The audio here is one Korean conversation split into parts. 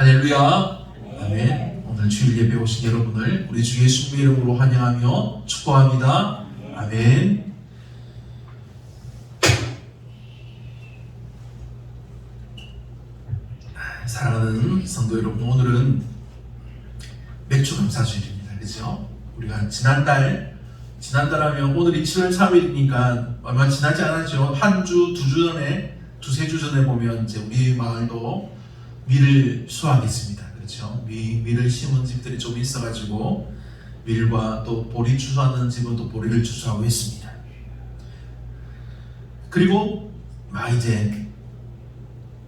할렐루야. 아멘. 오늘 주일 예배 오신 여러분을 우리 주 예수님의 이름으로 환영하며 축복합니다. 아멘. 사랑하는 성도 여러분, 오늘은 맥주 감사주일입니다. 그렇죠? 우리가 지난달 하면 오늘이 7월 3일이니까 얼마 지나지 않았죠. 한 주, 두세 주 전에 보면 이제 우리 마을도 밀을 수확했습니다. 그렇죠? 밀을 심은 집들이 좀 있어가지고 밀과 또 보리 추수하는 집은 또 보리를 추수하고 했습니다. 그리고 막 이제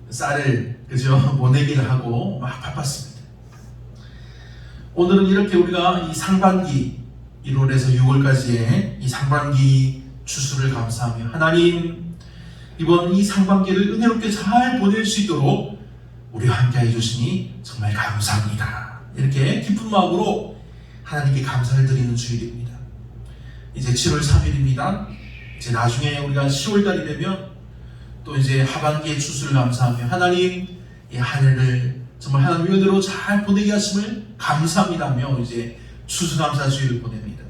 쌀을 그죠? 보내기를 하고 막 바빴습니다. 오늘은 이렇게 우리가 이 상반기 1월에서 6월까지의 이 상반기 추수를 감사하며 하나님 이번 이 상반기를 은혜롭게 잘 보낼 수 있도록 우리와 함께 해주시니 정말 감사합니다. 이렇게 기쁜 마음으로 하나님께 감사를 드리는 주일입니다. 이제 7월 3일입니다. 이제 나중에 우리가 10월달이 되면 또 이제 하반기의 추수를 감사하며 하나님 이 한 해를 정말 하나님의 은혜로 잘 보내게 하심을 감사합니다며 이제 추수감사 주일을 보냅니다.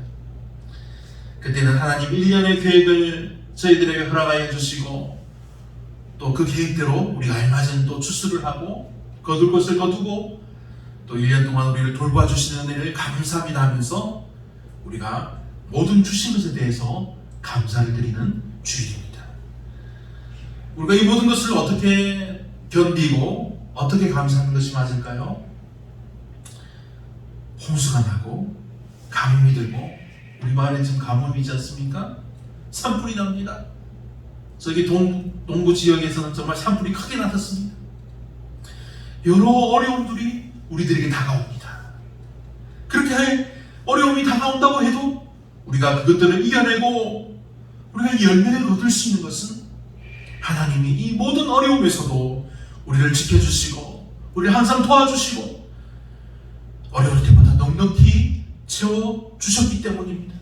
그때는 하나님 1년의 계획을 저희들에게 허락하여 주시고 또 그 계획대로 우리가 알맞은 또 추수를 하고 거둘 것을 거두고 또 1년 동안 우리를 돌봐주시는 은혜를 감사합니다 하면서 우리가 모든 주신 것에 대해서 감사를 드리는 주일입니다. 우리가 이 모든 것을 어떻게 견디고 어떻게 감사하는 것이 맞을까요? 홍수가 나고 가뭄이 들고 우리 마을에 지금 가뭄이 있지 않습니까? 산불이 납니다. 저기 동부 지역에서는 정말 산불이 크게 나탔습니다. 여러 어려움들이 우리들에게 다가옵니다. 그렇게 어려움이 다가온다고 해도 우리가 그것들을 이겨내고 우리가 열매를 거둘 수 있는 것은 하나님이 이 모든 어려움에서도 우리를 지켜주시고 우리를 항상 도와주시고 어려울 때마다 넉넉히 채워주셨기 때문입니다.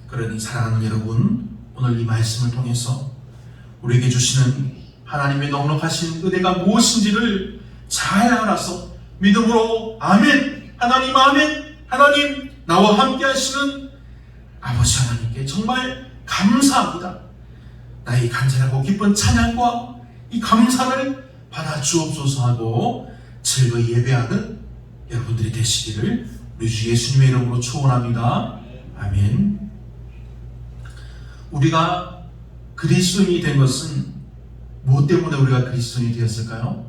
그러니 사랑하는 여러분, 오늘 이 말씀을 통해서 우리에게 주시는 하나님의 넉넉하신 은혜가 무엇인지를 잘 알아서 믿음으로 아멘, 하나님 아멘, 하나님 나와 함께 하시는 아버지 하나님께 정말 감사합니다. 나의 간절하고 기쁜 찬양과 이 감사를 받아 주옵소서 하고 즐거이 예배하는 여러분들이 되시기를 우리 주 예수님의 이름으로 축원합니다. 아멘. 우리가 그리스도인이 된 것은 무엇 때문에 우리가 그리스도인이 되었을까요?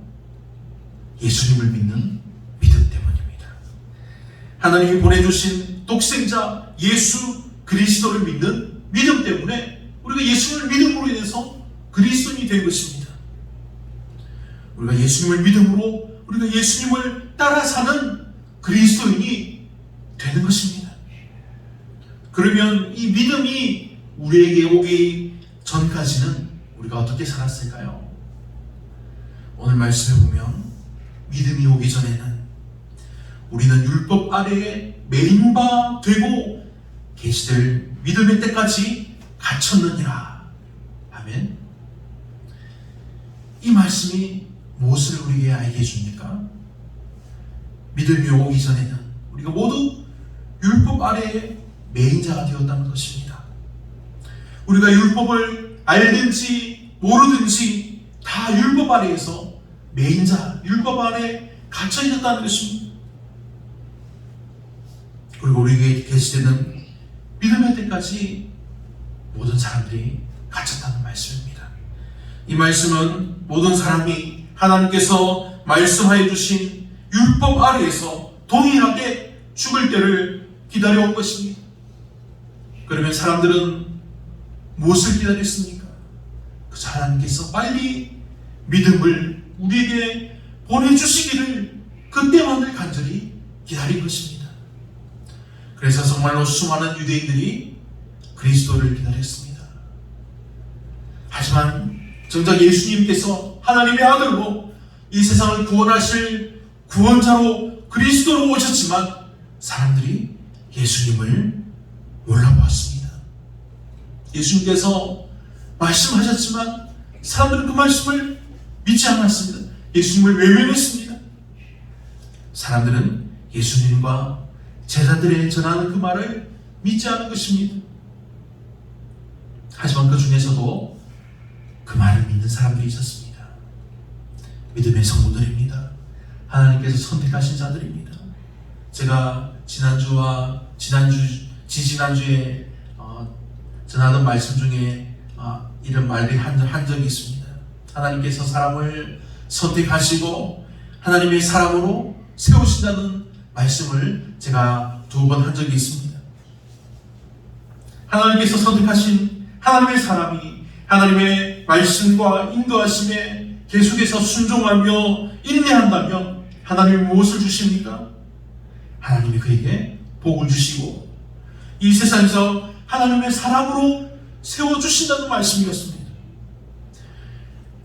예수님을 믿는 믿음 때문입니다. 하나님이 보내주신 독생자 예수 그리스도를 믿는 믿음 때문에 우리가 예수님을 믿음으로 인해서 그리스도인이 된 것입니다. 우리가 예수님을 믿음으로 우리가 예수님을 따라 사는 그리스도인이 되는 것입니다. 그러면 이 믿음이 우리에게 오기 전까지는 우리가 어떻게 살았을까요? 오늘 말씀에 보면 믿음이 오기 전에는 우리는 율법 아래에 매인 바 되고 계시될 믿음의 때까지 갇혔느니라. 아멘. 이 말씀이 무엇을 우리에게 알게 해줍니까? 믿음이 오기 전에는 우리가 모두 율법 아래에 매인자가 되었다는 것입니다. 우리가 율법을 알든지 모르든지 다 율법 아래에서 매인자, 율법 아래 갇혀 있었다는 것입니다. 그리고 우리에게 계시되는 믿음의 때까지 모든 사람들이 갇혔다는 말씀입니다. 이 말씀은 모든 사람이 하나님께서 말씀하여 주신 율법 아래에서 동일하게 죽을 때를 기다려온 것입니다. 그러면 사람들은 무엇을 기다렸습니까? 그저 하나님께서 빨리 믿음을 우리에게 보내주시기를 그때만을 간절히 기다린 것입니다. 그래서 정말로 수많은 유대인들이 그리스도를 기다렸습니다. 하지만 정작 예수님께서 하나님의 아들로 이 세상을 구원하실 구원자로 그리스도로 오셨지만 사람들이 예수님을 몰라보았습니다. 예수님께서 말씀하셨지만 사람들은 그 말씀을 믿지 않았습니다. 예수님을 외면했습니다. 사람들은 예수님과 제자들의 전하는 그 말을 믿지 않은 것입니다. 하지만 그 중에서도 그 말을 믿는 사람들이 있었습니다. 믿음의 성도들입니다. 하나님께서 선택하신 자들입니다. 제가 지난주와 지지난주에 전하던 말씀 중에 이런 말을 한 적이 있습니다. 하나님께서 사람을 선택하시고 하나님의 사람으로 세우신다는 말씀을 제가 2번 한 적이 있습니다. 하나님께서 선택하신 하나님의 사람이 하나님의 말씀과 인도하심에 계속해서 순종하며 인내한다면 하나님이 무엇을 주십니까? 하나님이 그에게 복을 주시고 이 세상에서 하나님의 사람으로 세워주신다는 말씀이었습니다.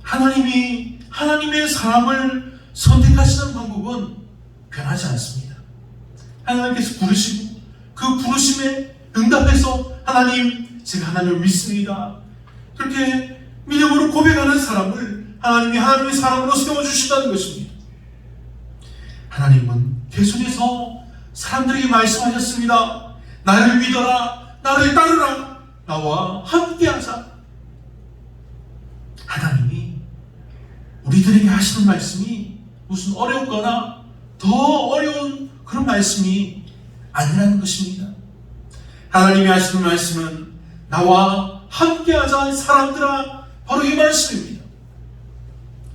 하나님이 하나님의 사람을 선택하시는 방법은 변하지 않습니다. 하나님께서 부르시고 그 부르심에 응답해서 하나님, 제가 하나님을 믿습니다. 그렇게 믿음으로 고백하는 사람을 하나님이 하나님의 사람으로 세워주신다는 것입니다. 하나님은 계속해서 사람들에게 말씀하셨습니다. 나를 믿어라, 나를 따르라, 나와 함께하자. 하나님이 우리들에게 하시는 말씀이 무슨 어렵거나 더 어려운 그런 말씀이 아니라는 것입니다. 하나님이 하시는 말씀은 나와 함께하자 사람들아, 바로 이 말씀입니다.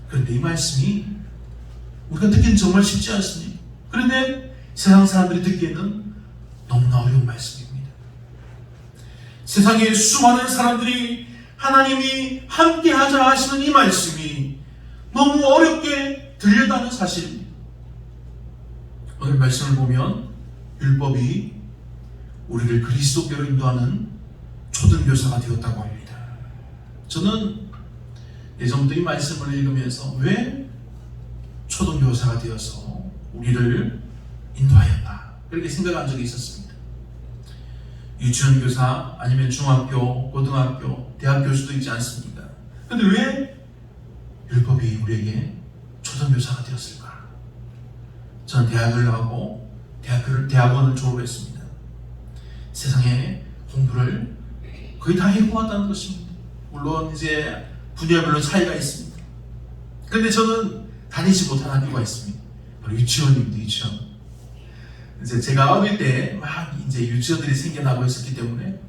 그런데 이 말씀이 우리가 듣기는 정말 쉽지 않습니다. 그런데 세상 사람들이 듣기에는 너무나 어려운 말씀입니다. 세상에 수많은 사람들이 하나님이 함께하자 하시는 이 말씀이 너무 어렵게 들렸다는 사실입니다. 오늘 말씀을 보면 율법이 우리를 그리스도께로 인도하는 초등교사가 되었다고 합니다. 저는 예전부터 이 말씀을 읽으면서 왜 초등교사가 되어서 우리를 인도하였나 그렇게 생각한 적이 있었습니다. 유치원 교사 아니면 중학교, 고등학교, 대학 교수도 있지 않습니까? 그런데 왜 율법이 우리에게 초등교사가 되었을까? 저는 대학을 나오고 대학원을 졸업했습니다. 세상에 공부를 거의 다 해보았다는 것입니다. 물론 이제 분야별로 차이가 있습니다. 그런데 저는 다니지 못한 학교가 있습니다. 바로 유치원입니다. 유치원. 이제 제가 어릴 때 막 이제 유치원들이 생겨나고 있었기 때문에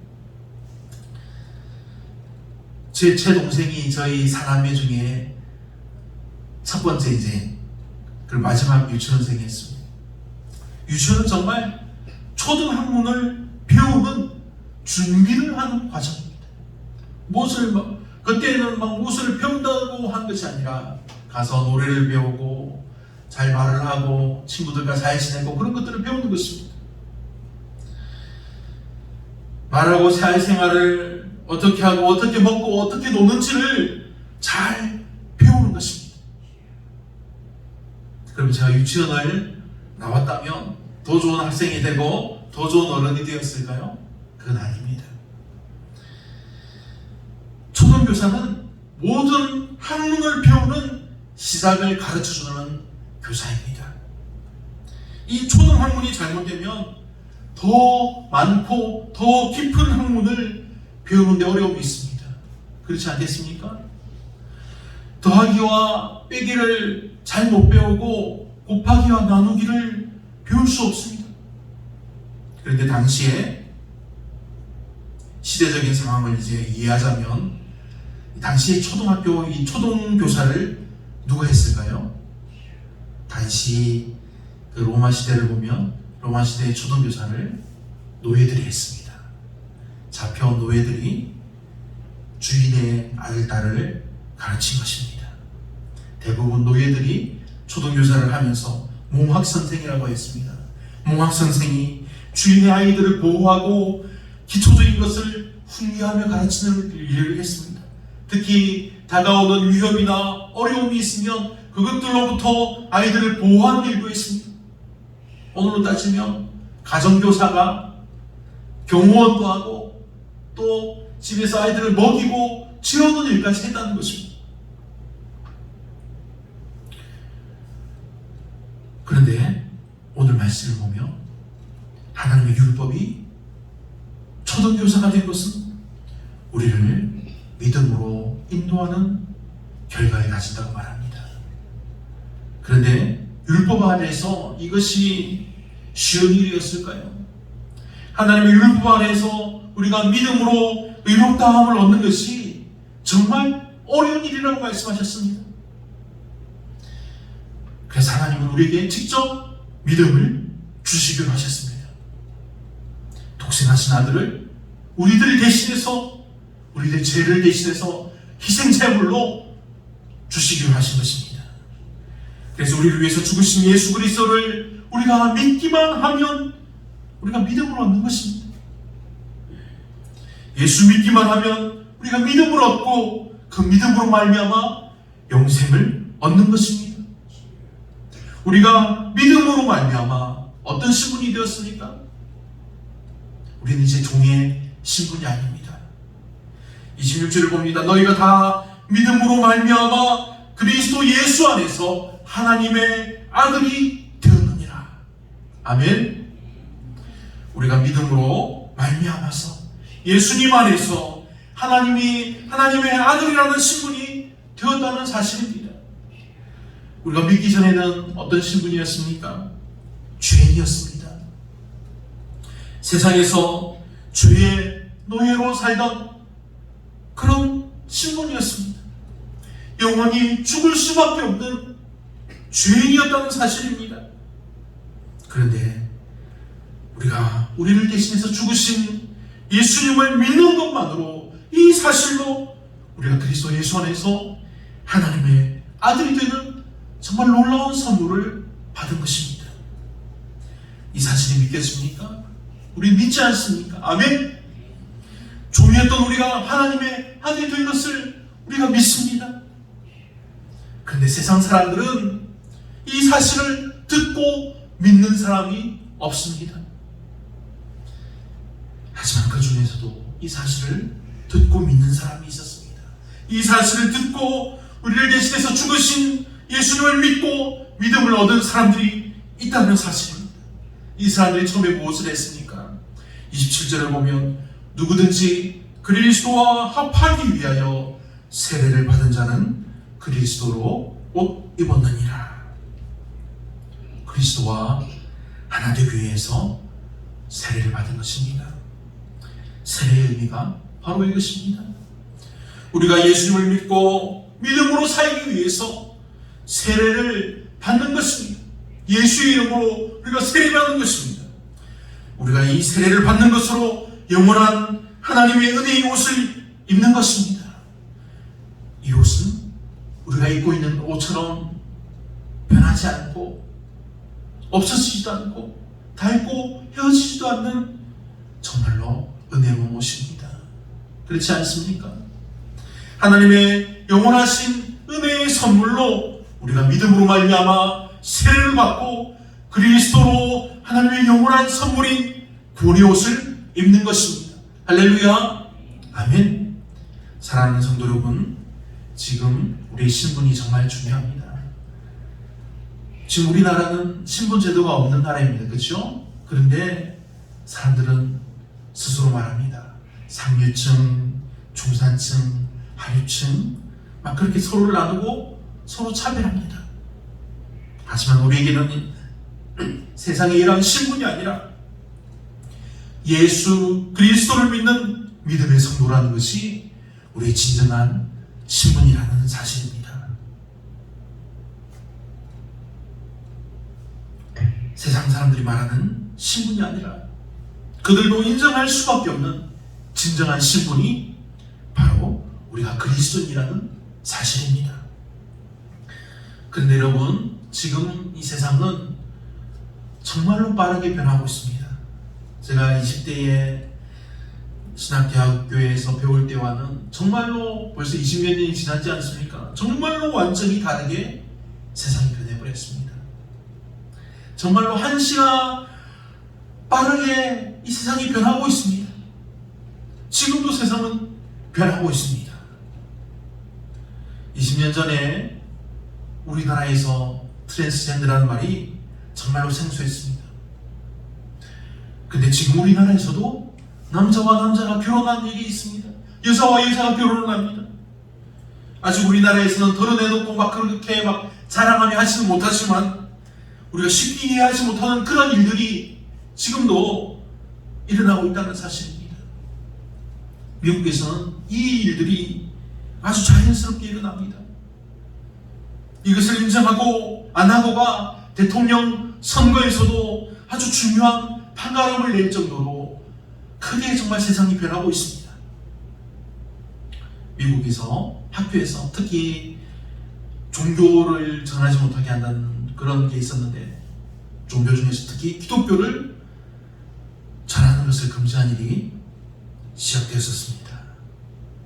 제 동생이 저희 사남매 중에 첫 번째 이제 그 마지막 유치원생이었습니다. 유치원은 정말 초등학문을 배우는 준비를 하는 과정입니다. 그때는 무엇을 배운다고 한 것이 아니라 가서 노래를 배우고 잘 말을 하고 친구들과 잘 지내고 그런 것들을 배우는 것입니다. 말하고 사회생활을 어떻게 하고 어떻게 먹고 어떻게 노는지를 잘 배우는 것입니다. 그럼 제가 유치원을 나왔다면 더 좋은 학생이 되고 더 좋은 어른이 되었을까요? 그건 아닙니다. 초등교사는 모든 학문을 배우는 시작을 가르쳐주는 교사입니다. 이 초등학문이 잘못되면 더 많고 더 깊은 학문을 배우는데 어려움이 있습니다. 그렇지 않겠습니까? 더하기와 빼기를 잘 못 배우고 곱하기와 나누기를 배울 수 없습니다. 그런데 당시에 시대적인 상황을 이제 이해하자면 당시에 초등학교 이 초등교사를 누가 했을까요? 당시 그 로마 시대를 보면 로마 시대의 초등교사를 노예들이 했습니다. 잡혀온 노예들이 주인의 아들, 딸을 가르친 것입니다. 대부분 노예들이 초등교사를 하면서 몽학선생이라고 했습니다. 몽학선생이 주인의 아이들을 보호하고 기초적인 것을 훈계하며 가르치는 일을 했습니다. 특히 다가오는 위협이나 어려움이 있으면 그것들로부터 아이들을 보호하는 일도 했습니다. 오늘로 따지면 가정교사가 경호원도 하고 또 집에서 아이들을 먹이고 치우는 일까지 했다는 것입니다. 그런데 말씀을 보며 하나님의 율법이 초등교사가 된 것은 우리를 믿음으로 인도하는 결과를 가진다고 말합니다. 그런데 율법 안에서 이것이 쉬운 일이었을까요? 하나님의 율법 안에서 우리가 믿음으로 의롭다함을 얻는 것이 정말 어려운 일이라고 말씀하셨습니다. 그래서 하나님은 우리에게 직접 믿음을 주시기로 하셨습니다. 독생하신 아들을 우리들 대신해서, 우리들 죄를 대신해서 희생제물로 주시기로 하신 것입니다. 그래서 우리를 위해서 죽으신 예수 그리스도를 우리가 믿기만 하면 우리가 믿음을 얻는 것입니다. 예수 믿기만 하면 우리가 믿음을 얻고 그 믿음으로 말미암아 영생을 얻는 것입니다. 우리가 믿음으로 말미암아 어떤 신분이 되었습니까? 우리는 이제 종의 신분이 아닙니다. 26절을 봅니다. 너희가 다 믿음으로 말미암아 그리스도 예수 안에서 하나님의 아들이 되었느니라. 아멘. 우리가 믿음으로 말미암아서 예수님 안에서 하나님의 아들이라는 신분이 되었다는 사실입니다. 우리가 믿기 전에는 어떤 신분이었습니까? 죄인이었습니다. 세상에서 죄의 노예로 살던 그런 신분이었습니다. 영원히 죽을 수밖에 없는 죄인이었다는 사실입니다. 그런데 우리가 우리를 대신해서 죽으신 예수님을 믿는 것만으로 이 사실로 우리가 그리스도 예수 안에서 하나님의 아들이 되는 정말 놀라운 선물을 받은 것입니다. 이 사실이 믿겠습니까? 우리 믿지 않습니까? 아멘. 종이었던 우리가 하나님의 아들이 된 것을 우리가 믿습니다. 그런데 세상 사람들은 이 사실을 듣고 믿는 사람이 없습니다. 하지만 그 중에서도 이 사실을 듣고 믿는 사람이 있었습니다. 이 사실을 듣고 우리를 대신해서 죽으신 예수님을 믿고 믿음을 얻은 사람들이 있다는 사실입니다. 이 사람들이 처음에 무엇을 했습니까? 27절을 보면 누구든지 그리스도와 합하기 위하여 세례를 받은 자는 그리스도로 옷 입었느니라. 그리스도와 하나 되기 위해서 세례를 받은 것입니다. 세례의 의미가 바로 이것입니다. 우리가 예수님을 믿고 믿음으로 살기 위해서 세례를 받는 것입니다. 예수의 이름으로 우리가 세례받는 것입니다. 우리가 이 세례를 받는 것으로 영원한 하나님의 은혜의 옷을 입는 것입니다. 이 옷은 우리가 입고 있는 옷처럼 변하지 않고 없어지지도 않고 닳고 헤어지지도 않는 정말로 은혜로운 옷입니다. 그렇지 않습니까? 하나님의 영원하신 은혜의 선물로 우리가 믿음으로 말미암아 세례를 받고 그리스도로 하나님의 영원한 선물인 구원의 옷을 입는 것입니다. 할렐루야. 아멘. 사랑하는 성도 여러분, 지금 우리의 신분이 정말 중요합니다. 지금 우리나라는 신분제도가 없는 나라입니다. 그렇죠? 그런데 사람들은 스스로 말합니다. 상류층, 중산층, 하류층 막 그렇게 서로를 나누고 서로 차별합니다. 하지만 우리에게는 세상에 이러한 신분이 아니라 예수 그리스도를 믿는 믿음의 성도라는 것이 우리의 진정한 신분이라는 사실입니다. 세상 사람들이 말하는 신분이 아니라 그들도 인정할 수밖에 없는 진정한 신분이 바로 우리가 그리스도인이라는 사실입니다. 그런데 여러분, 지금 이 세상은 정말로 빠르게 변하고 있습니다. 제가 20대에 신학대학교에서 배울 때와는 정말로 벌써 20몇 년이 지나지 않습니까? 정말로 완전히 다르게 세상이 변해버렸습니다. 정말로 한시가 빠르게 이 세상이 변하고 있습니다. 지금도 세상은 변하고 있습니다. 20년 전에 우리나라에서 트랜스젠더라는 말이 정말로 생소했습니다. 근데 지금 우리나라에서도 남자와 남자가 결혼한 일이 있습니다. 여자와 여자가 결혼을 합니다. 아직 우리나라에서는 드러내놓고 막 그렇게 막 자랑하며 하지는 못하지만 우리가 쉽게 이해하지 못하는 그런 일들이 지금도 일어나고 있다는 사실입니다. 미국에서는 이 일들이 아주 자연스럽게 일어납니다. 이것을 인정하고 안 하고가 대통령 선거에서도 아주 중요한 판가름을 낼 정도로 크게 정말 세상이 변하고 있습니다. 미국에서 학교에서 특히 종교를 전하지 못하게 한다는 그런 게 있었는데, 종교 중에서 특히 기독교를 전하는 것을 금지한 일이 시작되었었습니다.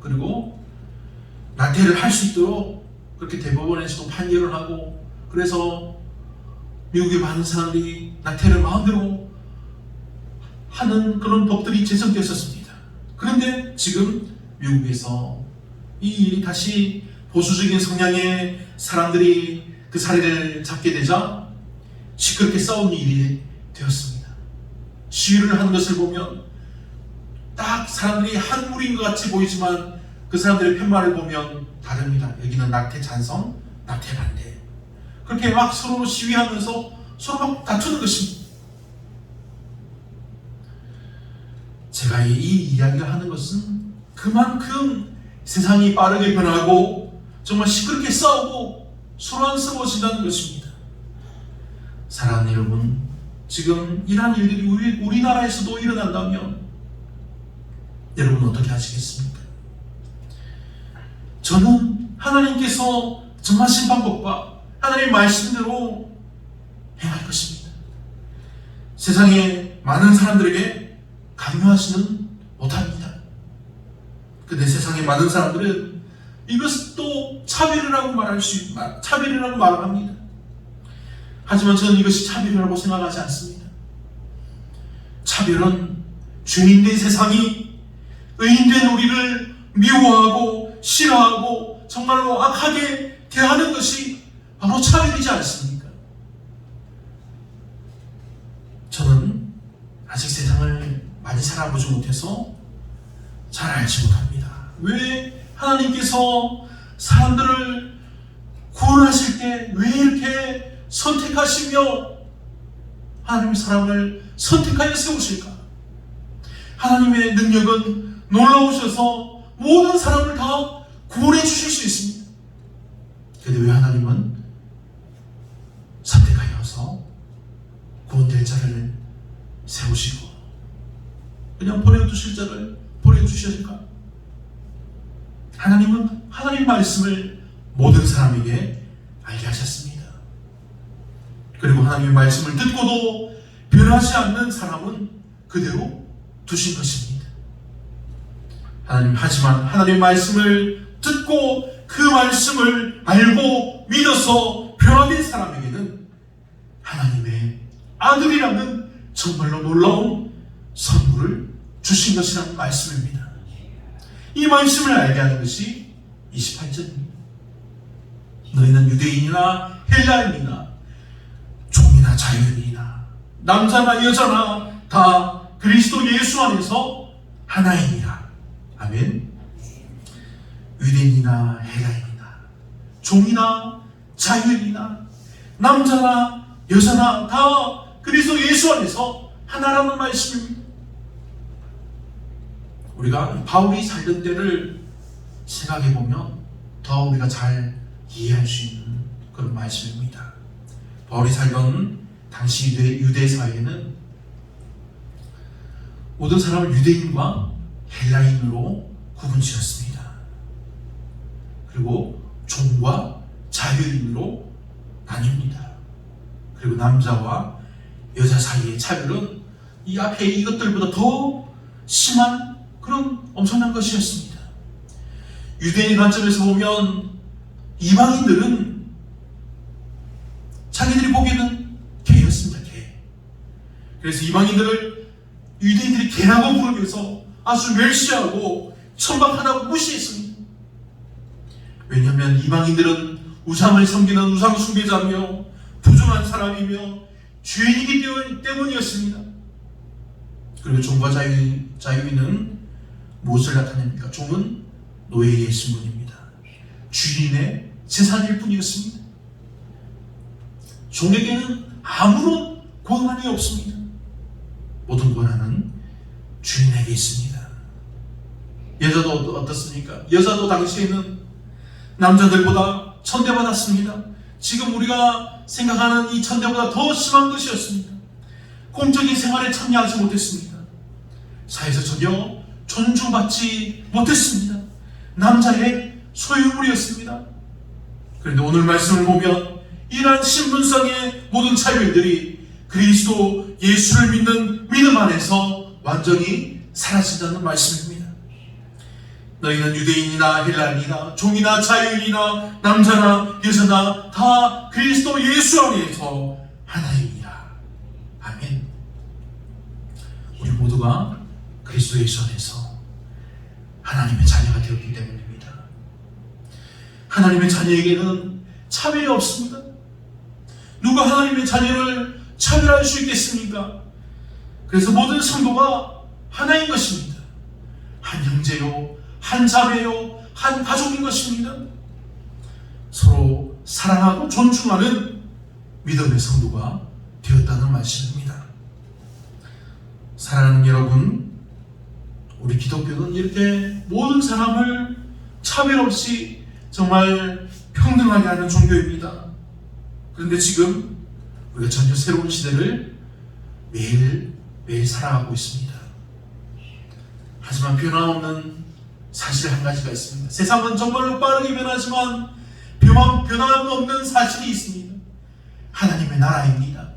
그리고 나태를 할 수 있도록 그렇게 대법원에서도 판결을 하고, 그래서 미국의 많은 사람들이 나태를 마음대로 하는 그런 법들이 제정되었었습니다. 그런데 지금 미국에서 이 일이 다시 보수적인 성향의 사람들이 그 사례를 잡게 되자 시끄럽게 싸우는 일이 되었습니다. 시위를 하는 것을 보면 딱 사람들이 한 무리인 것 같이 보이지만 그 사람들의 편말을 보면 다릅니다. 여기는 낙태 찬성, 낙태 반대. 그렇게 막 서로 시위하면서 서로 막 다투는 것입니다. 제가 이 이야기를 하는 것은 그만큼 세상이 빠르게 변하고 정말 시끄럽게 싸우고 소란스러워진다는 것입니다. 사랑하는 여러분, 지금 이러한 일들이 우리나라에서도 일어난다면 여러분 어떻게 하시겠습니까? 저는 하나님께서 정하신 방법과 하나님의 말씀대로 행할 것입니다. 세상에 많은 사람들에게 강요하지는 못합니다. 근데 세상에 많은 사람들은 이것도 차별이라고 차별이라고 말을 합니다. 하지만 저는 이것이 차별이라고 생각하지 않습니다. 차별은 죄인된 세상이 의인된 우리를 미워하고 싫어하고 정말로 악하게 대하는 것이 바로 차별이지 않습니까? 저는 아직 세상을 많이 살아보지 못해서 잘 알지 못합니다. 왜 하나님께서 사람들을 구원하실 때 왜 이렇게 선택하시며 하나님의 사람을 선택하여 세우실까? 하나님의 능력은 놀라우셔서 모든 사람을 다 구원해 주실 수 있습니다. 그런데 왜 하나님은 선택하여서 구원될 자를 세우시고 그냥 버려두실 자를 버려주실까? 하나님은 하나님 말씀을 모든 사람에게 알게 하셨습니다. 그리고 하나님의 말씀을 듣고도 변하지 않는 사람은 그대로 두신 것입니다. 하지만 하나님의 말씀을 듣고 그 말씀을 알고 믿어서 변화된 사람에게는 하나님의 아들이라는 정말로 놀라운 선물을 주신 것이라는 말씀입니다. 이 말씀을 알게 하는 것이 28절입니다. 너희는 유대인이나 헬라인이나 종이나 자유인이나 남자나 여자나 다 그리스도 예수 안에서 하나이니라. 아멘. 유대인이나 헬라인이나 종이나 자유인이나 남자나 여자나 다 그리스도 예수 안에서 하나라는 말씀입니다. 우리가 바울이 살던 때를 생각해 보면 더 우리가 잘 이해할 수 있는 그런 말씀입니다. 바울이 살던 당시 유대 사회에는 모든 사람을 유대인과 헬라인으로 구분지었습니다. 그리고 종과 자유인으로 나뉩니다. 그리고 남자와 여자 사이의 차별은 이 앞에 이것들보다 더 심한 그런 엄청난 것이었습니다. 유대인 관점에서 보면 이방인들은 자기들이 보기에는 개였습니다. 개. 그래서 이방인들을 유대인들이 개라고 부르면서 아주 멸시하고 천박하다고 무시했습니다. 왜냐하면 이방인들은 우상을 섬기는 우상 숭배자며 부정한 사람이며 죄인이기 때문이었습니다. 그리고 종과 자유인은 무엇을 나타냅니까? 종은 노예의 신분입니다. 주인의 재산일 뿐이었습니다. 종에게는 아무런 권한이 없습니다. 모든 권한은 주인에게 있습니다. 여자도 어떻습니까? 여자도 당시에는 남자들보다 천대받았습니다. 지금 우리가 생각하는 이 천대보다 더 심한 것이었습니다. 공적인 생활에 참여하지 못했습니다. 사회에서 전혀 존중받지 못했습니다. 남자의 소유물이었습니다. 그런데 오늘 말씀을 보면 이러한 신분상의 모든 자유들이 그리스도 예수를 믿는 믿음 안에서 완전히 사라진다는 말씀입니다. 너희는 유대인이나 헬라인이나 종이나 자유인이나 남자나 여자나 다 그리스도 예수 안에서 하나입니다. 아멘. 우리 모두가 그리스도 예수 안에서 하나님의 자녀가 되었기 때문입니다. 하나님의 자녀에게는 차별이 없습니다. 누가 하나님의 자녀를 차별할 수 있겠습니까? 그래서 모든 성도가 하나인 것입니다. 한 형제요, 한 자매요, 한 가족인 것입니다. 서로 사랑하고 존중하는 믿음의 성도가 되었다는 말씀입니다. 사랑하는 여러분, 우리 기독교는 이렇게 모든 사람을 차별 없이 정말 평등하게 하는 종교입니다. 그런데 지금 우리가 전혀 새로운 시대를 매일 살아가고 있습니다. 하지만 변함없는 사실 한 가지가 있습니다. 세상은 정말로 빠르게 변하지만 변함없는 사실이 있습니다. 하나님의 나라입니다.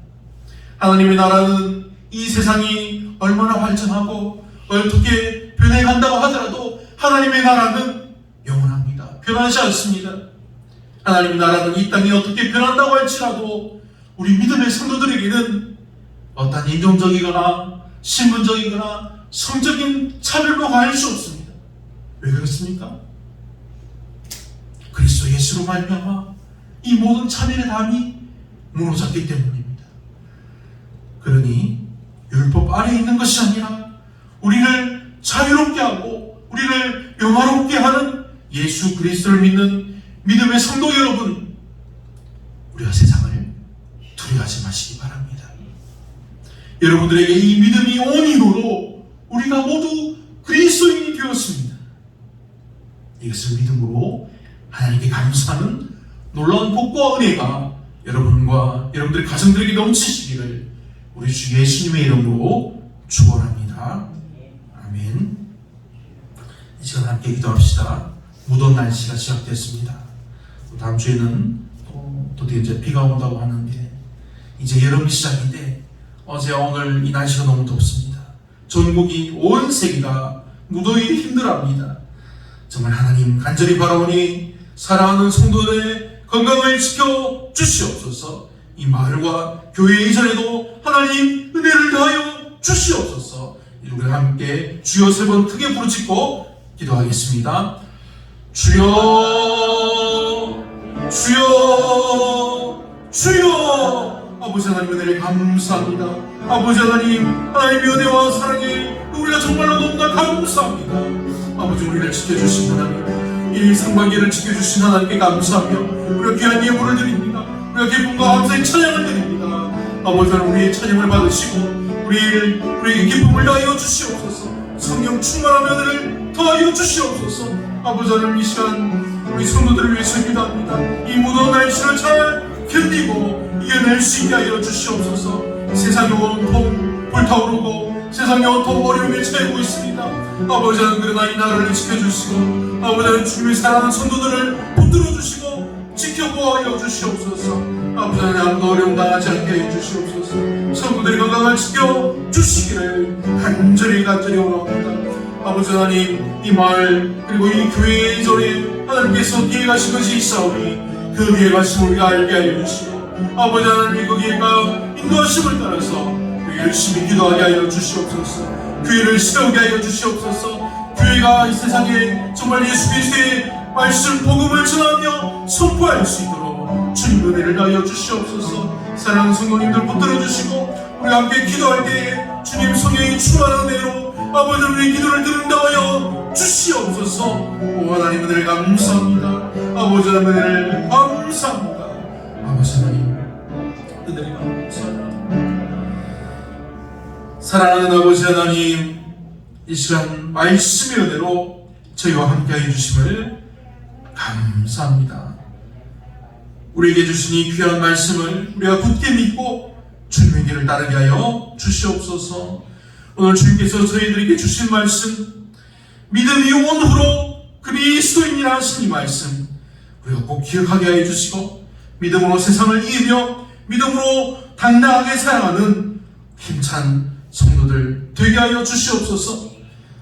하나님의 나라는 이 세상이 얼마나 발전하고 어떻게 변해간다고 하더라도 하나님의 나라는 영원합니다. 변하지 않습니다. 하나님의 나라는 이 땅이 어떻게 변한다고 할지라도 우리 믿음의 성도들에게는 어떤 인종적이거나 신분적이거나 성적인 차별로 가할 수 없습니다. 왜 그렇습니까? 그리스도 예수로 말미암아 이 모든 차별의 담이 무너졌기 때문입니다. 그러니 율법 아래에 있는 것이 아니라 우리를 자유롭게 하고 우리를 영화롭게 하는 예수 그리스도를 믿는 믿음의 성도 여러분, 우리가 세상을 두려워하지 마시기 바랍니다. 여러분들에게 이 믿음이 온 힘으로 우리가 모두 그리스도인이 되었습니다. 이것을 믿음으로 하나님께 감사하는 놀라운 복과 은혜가 여러분과 여러분들의 가정들에게 넘치시기를 우리 주 예수님의 이름으로 축원합니다. 아멘. 이 시간 함께 기도합시다. 무더운 날씨가 시작됐습니다. 다음 주에는 또 이제 비가 온다고 하는데 이제 여름이 시작인데 어제와 오늘 이 날씨가 너무 덥습니다. 전국이 온 세계가 무더위에 힘들어합니다. 정말 하나님 간절히 바라오니 사랑하는 성도들의 건강을 지켜 주시옵소서. 이 마을과 교회 이전에도 하나님 은혜를 다하여 주시옵소서. 우리 함께 주여 세 번 크게 부르짖고 기도하겠습니다. 주여 주여 주여. 아버지 하나님 은혜를 감사합니다. 아버지 하나님, 하나님의 은혜와 사랑에 우리가 정말로 너무나 감사합니다. 아버지, 우리를 지켜주신 하나님, 이 상반기를 지켜주신 하나님께 감사하며 우리가 귀한 예물을 드립니다. 우리가 기쁨과 감사의 찬양을 드립니다. 아버지 하나님, 우리의 찬양을 받으시고 우리에게 기쁨을 더하여 주시옵소서. 성령 충만한 은혜를 더하여 주시옵소서. 아버지 하나님, 이 시간 우리 성도들을 위해서 기도합니다. 이 무더운 날씨를 잘 견디고 이겨낼 수 있게 하여 주시옵소서. 세상이 온통 불타오르고 세상이 온통 어려움에 처하고 있습니다. 아버지 하나님, 그러나 이 나라를 지켜주시고 아버지 하나님, 주님의 사랑하는 성도들을 붙들어주시고 지켜보아여 주시옵소서. 아버지 하나님, 아무도 어려움 당하지 않게 해 주시옵소서. 성도들의 건강을 지켜주시기를 간절히 원합니다. 아버지 하나님, 이 마을 그리고 이 교회 이전에 하나님께서 기획하신 것이 있사오니 그 기획하심을 우리가 알게 하여 주시고 아버지 하나님, 그 기획과 인도하심을 따라서 열심히 기도하게 하여 주시옵소서. 교회를 세우게 하여 주시옵소서. 교회가 이 세상에 정말 예수 그리스도의 말씀 복음을 전하며 선포할 수 있도록 주님 은혜를 다하여 주시옵소서. 사랑하는 성도님들 붙들어 주시고 우리 함께 기도할 때에 주님 성령이 충만한 은혜로 아버지 우리 기도를 들은다 하여 주시옵소서. 오 하나님 은혜를 감사합니다. 아버지 하나님 은혜를 감사합니다. 아버지 하나님 은혜를 감사합니다. 사랑하는 아버지 하나님, 이 시간 말씀의 은혜로 저희와 함께해 주심을 감사합니다. 우리에게 주신 이 귀한 말씀을 우리가 굳게 믿고 주님의 길을 따르게 하여 주시옵소서. 오늘 주님께서 저희들에게 주신 말씀, 믿음이 온후로 그리스도인이라 하신 이 말씀 우리가 꼭 기억하게 하여 주시고, 믿음으로 세상을 이기며 믿음으로 당당하게 살아가는 힘찬 성도들 되게 하여 주시옵소서.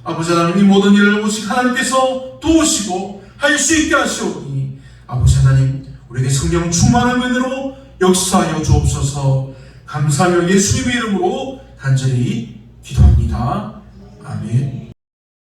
아버지 하나님, 이 모든 일을 오직 하나님께서 도우시고 할 수 있게 하시오니 아버지 하나님, 우리에게 성령 충만한 은혜로 역사하여 주옵소서. 감사하며 예수님의 이름으로 간절히 기도합니다. 아멘.